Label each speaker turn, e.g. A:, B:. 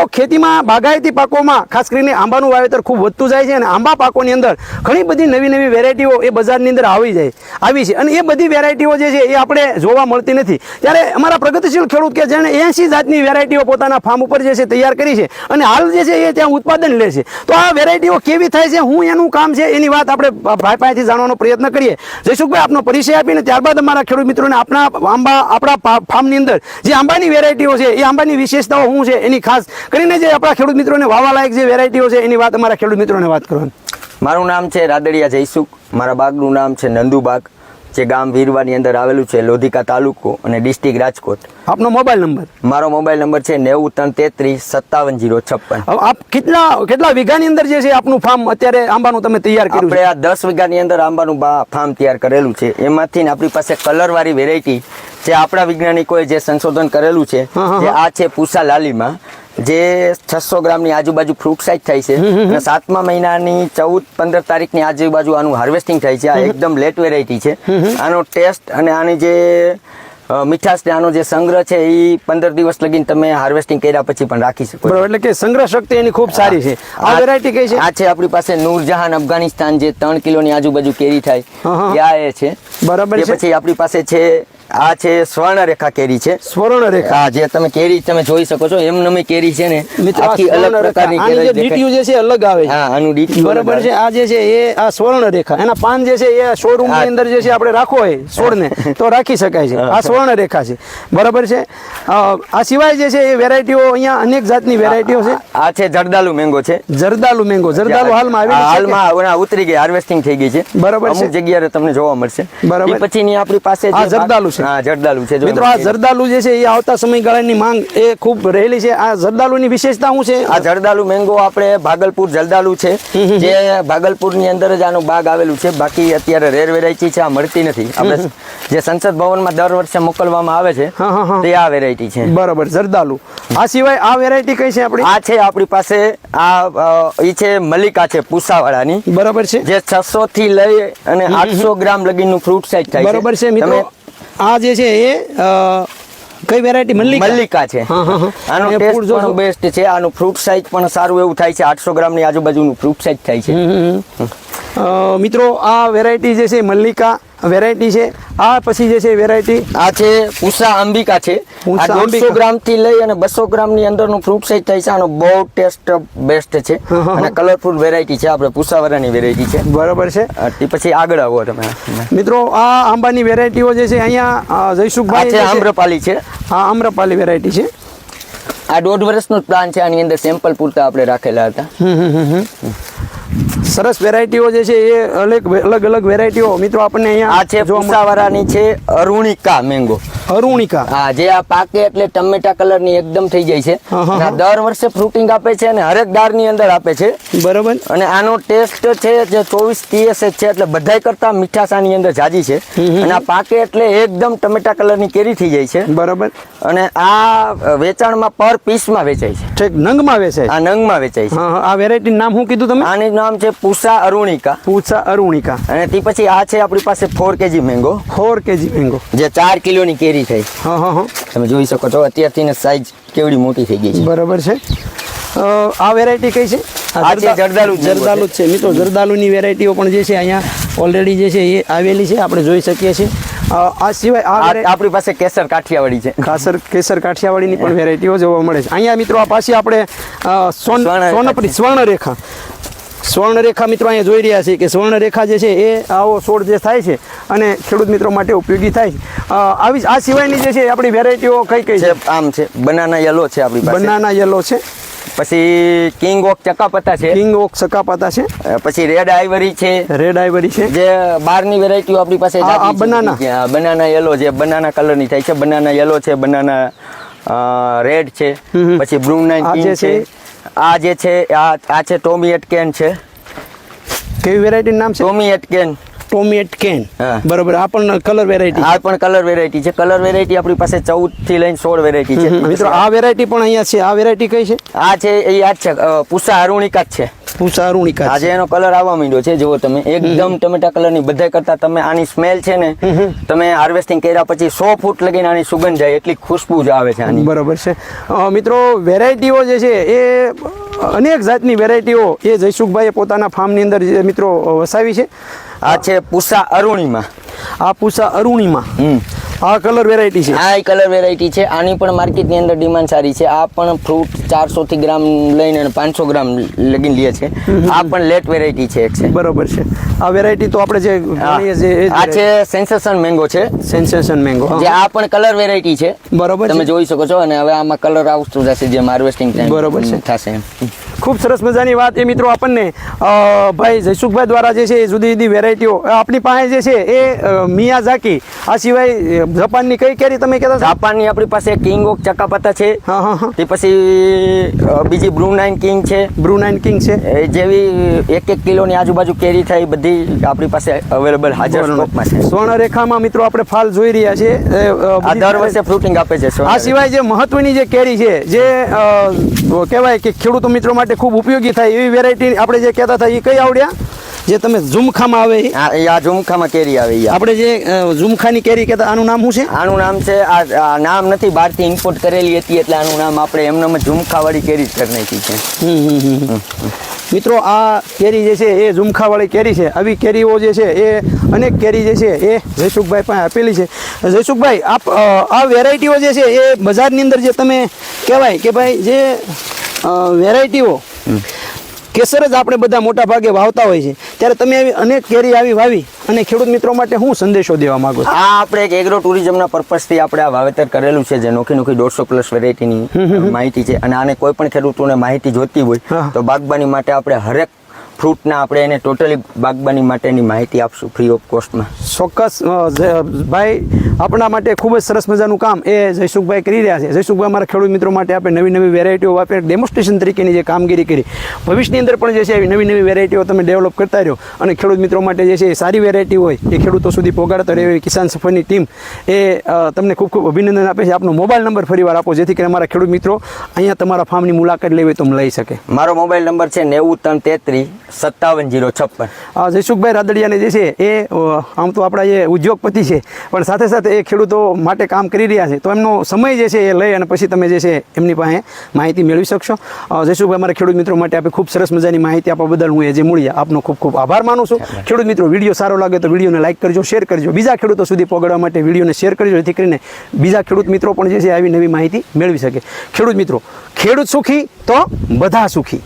A: ખેતીમાં બાગાયતી પાકોમાં ખાસ કરીને આંબાનું વાવેતર ખૂબ વધતું જાય છે અને આંબા પાકોની અંદર ઘણી બધી નવી વેરાયટીઓ એ બજારની અંદર આવી છે અને એ બધી વેરાયટીઓ જે છે એ આપણે જોવા મળતી નથી. ત્યારે અમારા પ્રગતિશીલ ખેડૂત કે જેણે 80 જાતની વેરાયટીઓ પોતાના ફાર્મ ઉપર જે છે તૈયાર કરી છે અને હાલ જે છે એ ત્યાં ઉત્પાદન લે છે. તો આ વેરાયટીઓ કેવી થાય છે, હું એનું કામ છે એની વાત આપણે ભાઈ પાસેથી જાણવાનો પ્રયત્ન કરીએ. જયસુખભાઈ, આપનો પરિચય આપીને ત્યારબાદ અમારા ખેડૂત મિત્રોને આપણા ફાર્મની અંદર જે આંબાની વેરાયટીઓ છે એ આંબાની વિશેષતાઓ શું છે એની ખાસ કરીને જે આપણા ખેડૂત મિત્રોને વાવા લાયક જે વેરાયટીઓ છે એની વાત અમારા ખેડૂત મિત્રોને વાત કરવાની.
B: મારું નામ છે રાદડિયા જયસુખ. મારા બાગનું નામ છે નંદુબાગ, જે ગામ વીરવાની અંદર આવેલું છે, લોધિકા તાલુકો અને ડિસ્ટ્રિક્ટ રાજકોટ.
A: આપનો મોબાઈલ નંબર?
B: મારો મોબાઈલ નંબર છે 9333575056.
A: આપ કેટલા વીઘાની અંદર જે છે આપનું ફાર્મ અત્યારે આંબાનું તમે તૈયાર કર્યું છે?
B: આપણે આ 10 વીઘાની અંદર આંબાનું ફાર્મ તૈયાર કરેલું છે. એમાંથી આપણી પાસે કલરવાળી વેરાયટી જે આપણા વૈજ્ઞાનિકોએ જે સંશોધન કરેલું છે, જે આ છે પૂસા લાલીમાં, જે 600 ગ્રામની આજુબાજુ ફ્રૂટ સાઇઝ થાય છે અને 7મા મહિનાની 14-15 તારીખની આજુબાજુ આનું હાર્વેસ્ટિંગ થાય છે. આ એકદમ લેટ વેરાયટી છે. આનો ટેસ્ટ અને આની જે મીઠાશ ને આનો જે સંગ્રહ છે એ 15 દિવસ લગીને તમે હાર્વેસ્ટિંગ કર્યા પછી પણ રાખી શકો.
A: બરાબર, એટલે કે સંગ્રહ શક્તિ એની ખૂબ સારી છે. આ વેરાયટી કઈ છે?
B: આ છે આપણી પાસે નૂરજહાન અફઘાનિસ્તાન, જે 3 કિલોની આજુબાજુ કેરી થાય ત્યાં એ છે.
A: બરાબર છે.
B: પછી આપણી પાસે છે આ છે સ્વર્ણરેખા કેરી છે.
A: સ્વર્ણરેખા,
B: હા, જે તમે કેરી તમે જોઈ શકો છો એમ નમી કેરી છે ને, આખી અલગ પ્રકારની કેરી
A: જે ડીટીયુ જે છે અલગ આવે છે.
B: હા, આનું ડીટીયુ
A: બરાબર છે. આ જે છે એ આ સ્વર્ણરેખા, એના પાન જે છે એ શોરૂમ ની અંદર જે છે આપણે રાખવો હોય છોડને તો રાખી શકાય છે. આ સ્વર્ણરેખા છે. બરાબર છે. આ સિવાય જે છે એ વેરાયટીઓ અહીંયા અનેક જાતની વેરાયટીઓ છે.
B: આ છે જરદાલુ મેંગો છે.
A: જરદાલુ મેંગો, જરદાલુ હાલમાં આવી છે,
B: હાલમાં ઉતરી ગઈ, હાર્વેસ્ટિંગ થઈ ગઈ છે.
A: બરાબર છે.
B: અમુક જગ્યાએ તમને જોવા મળશે.
A: બરાબર.
B: એ પછીની આપણી પાસે
A: આ જરદાલુ છે.
B: હા, જરદાલુ છે.
A: મિત્રો, આ જરદાલુ જે છે એ આવતા સમયગાળાની માંગ એ ખૂબ રહેલી છે. આ જરદાલુની વિશેષતા શું છે?
B: આ જરદાલુ મેંગો આપણે ભાગલપુર જરદાલુ છે, જે ભાગલપુરની અંદર જ આનું બાગ આવેલું છે. બાકી અત્યારે રેર વેરાયટી છે, આ મળતી નથી. આપણે જે સંસદ ભવનમાં દર વર્ષે મોકલવામાં આવે છે તે આ વેરાયટી છે.
A: બરાબર, જરદાલુ. આ સિવાય આ વેરાયટી કઈ છે આપણી?
B: આ છે આપણી પાસે ઈ છે મલ્લિકા છે પૂસાવાળાની.
A: બરાબર છે.
B: જે 600 થી લઈ અને 800 ગ્રામ લગીનું ફ્રૂટ સાઇઝ થાય છે.
A: બરાબર છે. મિત્રો, આ જે છે એ કઈ વેરાયટી?
B: મલ્લિકા છે. આનો ટેસ્ટ પણ બેસ્ટ છે. આનું ફ્રૂટ સાઇઝ પણ સારું એવું થાય છે. 800 ગ્રામની આજુબાજુનું ફ્રૂટ સાઇઝ થાય છે.
A: મિત્રો, આ વેરાયટી જે છે મલ્લિકા વેરાયટી છે. આ પછી જે છે વેરાયટી
B: આ છે પૂસા અંબિકા છે. આ 150 ગ્રામ થી લઈ અને 200 ગ્રામ ની અંદરનું ફ્રૂટ સાઇઝ થાય છે. આનો બહુ ટેસ્ટ બેસ્ટ છે અને કલરફુલ વેરાયટી છે. આપણે પૂસાવાળાની વેરાયટી છે. બરાબર છે. પછી આગળ આવો તમે.
A: મિત્રો, આ આંબાની વેરાયટીઓ જે છે અહીંયા જયસુખભાઈ
B: છે આમ્રપાલી છે.
A: આ આમ્રપાલી વેરાયટી છે.
B: આ 1.5 વર્ષનો પ્લાન છે. આની અંદર સેમ્પલ પૂરતા આપણે રાખેલા હતા.
A: સરસ વેરાયટીઓ જે છે એ અલગ અલગ વેરાયટીઓ મિત્રો આપણને અહીંયા
B: આ છે પૂસાવાળાની છે અરુણિકા મેંગો.
A: અરુણિકા,
B: હા, જે આ પાકે એટલે ટમેટા કલર ની એકદમ થઈ જાય છે. દર વર્ષે ફ્રૂટિંગ આપે છે અને હરેક દાળ ની અંદર આપે છે.
A: બરાબર. અને
B: આનો ટેસ્ટ છે જે 24-30 છે, એટલે બધાય કરતા મીઠાશ આની અંદર જાજી છે. અને આ પાકે એટલે એકદમ ટમેટા કલર ની કેરી થઈ જાય છે.
A: બરાબર.
B: અને આ વેચાણમાં પર પીસમાં વેચાય છે.
A: ઠીક, નંગમાં વેચાય?
B: આ નંગમાં વેચાય છે.
A: આ વેરાયટી નામ શું કીધું તમે?
B: આનું નામ છે પૂસા અરુણિકા.
A: પૂસા અરુણિકા.
B: અને તે પછી આ છે આપણી પાસે 4 kg મેંગો.
A: 4 kg મેંગો,
B: જે 4 કિલોની કેરી થઈ. તમે જોઈ શકો છો અત્યારથી સાઈઝ કેવડી મોટી થઈ ગઈ છે.
A: બરાબર છે. આ વેરાયટી કઈ છે?
B: જરદાલુ
A: છે. મિત્રો, જરદાલુની વેરાયટીઓ પણ જે છે અહીંયા ઓલરેડી જે છે એ આવેલી છે, આપણે જોઈ શકીએ છીએ. આ સિવાય
B: આપણી પાસે કેસર કાઠિયાવાડી છે.
A: કેસર કાઠિયાવાડીની પણ વેરાયટીઓ જોવા મળે છે અહીંયા. મિત્રો, આ પાછી આપણે સ્વર્ણરેખા મિત્રો અહીંયા જોઈ રહ્યા છીએ કે સ્વર્ણરેખા જે છે એ આવો છોડ જે થાય છે અને ખેડૂત મિત્રો માટે ઉપયોગી થાય છે. આ સિવાયની જે છે આપણી વેરાયટીઓ કઈ છે?
B: આમ છે બનાના યલો છે આપણી પાસે.
A: બનાના યલો છે.
B: પછી કિંગ ઓક ચકાપતા છે. પછી રેડ આઈવરી છે. જે બહારની વેરાયટીઓ આપણી પાસે બનાના યલો જે બનાના કલરની થાય છે. બનાના યલો છે, બનાના રેડ છે, પછી બ્રુનાઇન પિંક છે. આ જે છે આ છે ટોમી એટકેન છે.
A: કેવી વેરાયટી નામ છે?
B: ટોમી એટકેન.
A: ટોમેટ કેન
B: હા.
A: બરોબર આ પણ કલર વેરાયટી
B: આ પણ કલર વેરાયટી છે. કલર વેરાયટી આપણી પાસે 14 થી લઈને 16 વેરાયટી છે.
A: મિત્રો આ વેરાયટી પણ અહીંયા છે. આ વેરાયટી કઈ છે?
B: આ છે એ આ જ છે પૂસા અરુણિકા જ છે.
A: પૂસા અરુણિકા
B: આજે એનો કલર આવવા માંડ્યો છે. જુઓ તમે એકદમ ટમેટા કલર ની બધા કરતા તમે આની સ્મેલ છે ને તમે હાર્વેસ્ટિંગ કર્યા પછી 100 ફૂટ લગીને આની સુગંધ જાય એટલી ખુશ્બુ જ આવે છે આની.
A: બરોબર છે. મિત્રો વેરાયટીઓ જે છે એ અનેક જાતની વેરાયટીઓ એ જયસુખભાઈએ પોતાના ફાર્મની અંદર જે મિત્રો વસાવી છે.
B: આ છે પૂસા અરુણિમા.
A: આ પૂસા અરુણિમા આ કલર વેરાયટી છે.
B: આ કલર વેરાયટી છે. આની પણ માર્કેટની અંદર ડિમાન્ડ સારી છે. આ પણ ફ્રૂટ 400 થી ગ્રામ લઈને 500 ગ્રામ લગીને લે છે. આ પણ લેટ વેરાયટી છે એક છે.
A: બરોબર છે. આ વેરાયટી તો આપણે જે ગણીએ છીએ
B: આ છે સેન્સેશન મેંગો છે.
A: સેન્સેશન મેંગો
B: જે આ પણ કલર વેરાયટી છે.
A: બરોબર
B: તમે
A: છે.
B: જોઈ શકો છો. અને હવે આમાં કલર આવતું જશે જેમ હાર્વેસ્ટિંગ ટાઈમ
A: બરોબર છે.
B: થશે એમ.
A: ખૂબ સરસ મજાની વાત એ મિત્રો આપણને ભાઈ જયસુખભાઈ દ્વારા જે છે એ જુદી જુદી વેરાયટીઓ આપણી પાસે જે છે એ મિયાઝાકી આ સિવાય જાપાનની કઈ કેરી તમે કહેતા હતા?
B: જાપાનની આપણી પાસે કિંગ ઓક ચકાપતા છે.
A: હા હા હા
B: તે પછી બીજી બ્રુનાઇન કિંગ છે.
A: બ્રુનાઇન કિંગ છે.
B: એ જેવી 1-1 કિલોની આજુબાજુ કેરી થાય બધી આપણી પાસે અવેલેબલ હાજર સ્ટોકમાં છે.
A: સ્વર્ણરેખામાં મિત્રો આપણે ફાલ જોઈ રહ્યા છીએ
B: આ દર વર્ષે ફ્રૂટિંગ આપે છે.
A: આ સિવાય જે મહત્વની જે કેરી છે જે કહેવાય કે ખેડૂતો મિત્રો માટે ખૂબ ઉપયોગી થાય એવી વેરાયટી આપણે જે કહેતા હતા એ કઈ આવડ્યા જે તમે ઝુમખામાં આવે એ?
B: આ ઝુમખામાં કેરી આવે.
A: આપણે જે ઝુમખાની કેરી કહેતા આનું નામ શું છે?
B: આનું નામ છે આ નામ નથી બહારથી ઇમ્પોર્ટ કરેલી હતી એટલે આનું નામ આપણે એમનામ ઝુમખાવાળી કેરી જ કરી નાખી છે.
A: મિત્રો આ કેરી જે છે એ ઝુમખાવાળી કેરી છે. આવી કેરીઓ જે છે એ અનેક કેરી જે છે એ જયસુખભાઈ પાસે આપેલી છે. જયસુખભાઈ આપ આ વેરાયટીઓ જે છે એ બજારની અંદર જે તમે કહેવાય કે ભાઈ જે વેરાયટીઓ કેસર જ આપણે બધા મોટા ભાગે વાવતા હોય છે ત્યારે તમે આવી અનેક કેરી આવી વાવી અને ખેડૂત મિત્રો માટે શું સંદેશો દેવા માંગો છો?
B: આ આપણે એક એગ્રો ટુરિઝમના પર્પઝથી આપણે આ વાવેતર કરેલું છે જે નોખી 150+ વેરાયટીની માહિતી છે. અને આને કોઈ પણ ખેડૂતોને માહિતી જોતી હોય તો બાગબાની માટે આપણે હરેક ફ્રૂટના આપણે એને ટોટલી બાગબાની માટેની માહિતી આપશું ફ્રી ઓફ કોસ્ટમાં.
A: ચોક્કસ ભાઈ આપણા માટે ખૂબ જ સરસ મજાનું કામ એ જયસુખભાઈ કરી રહ્યા છે. જયસુખભાઈ અમારા ખેડૂત મિત્રો માટે આપણે નવી નવી વેરાયટીઓ આપણે ડેમોન્સ્ટ્રેશન તરીકેની જે કામગીરી કરી ભવિષ્યની અંદર પણ જે છે એવી નવી નવી વેરાયટીઓ તમે ડેવલપ કરતા રહ્યો અને ખેડૂત મિત્રો માટે જે છે એ સારી વેરાયટી હોય એ ખેડૂતો સુધી પહોંચાડતા રહે એવી કિસાન સફરની ટીમ એ તમને ખૂબ ખૂબ અભિનંદન આપે છે. આપનો મોબાઈલ નંબર ફરીવાર આપો જેથી કરીને અમારા ખેડૂત મિત્રો અહીંયા તમારા ફાર્મની મુલાકાત લેવી તો લઈ શકે.
B: મારો મોબાઈલ નંબર છે 9333 57 056.
A: જયસુખભાઈ રાદડિયાને જે છે એ આમ તો આપણા જે ઉદ્યોગપતિ છે પણ સાથે સાથે એ ખેડૂતો માટે કામ કરી રહ્યા છે તો એમનો સમય જે છે એ લઈ અને પછી તમે જે છે એમની પાસે માહિતી મેળવી શકશો. જયસુખભાઈ અમારા ખેડૂત મિત્રો માટે આપણે ખૂબ સરસ મજાની માહિતી આપવા બદલ હું એ જે મૂળ્યા આપનો ખૂબ ખૂબ આભાર માનું છું. ખેડૂત મિત્રો વિડીયો સારો લાગે તો વિડીયોને લાઈક કરજો, શેર કરજો, બીજા ખેડૂતો સુધી પહોંચાડવા માટે વિડીયોને શેર કરજો જેથી કરીને બીજા ખેડૂત મિત્રો પણ જે છે આવી નવી માહિતી મેળવી શકે. ખેડૂત મિત્રો ખેડૂત સુખી તો બધા સુખી.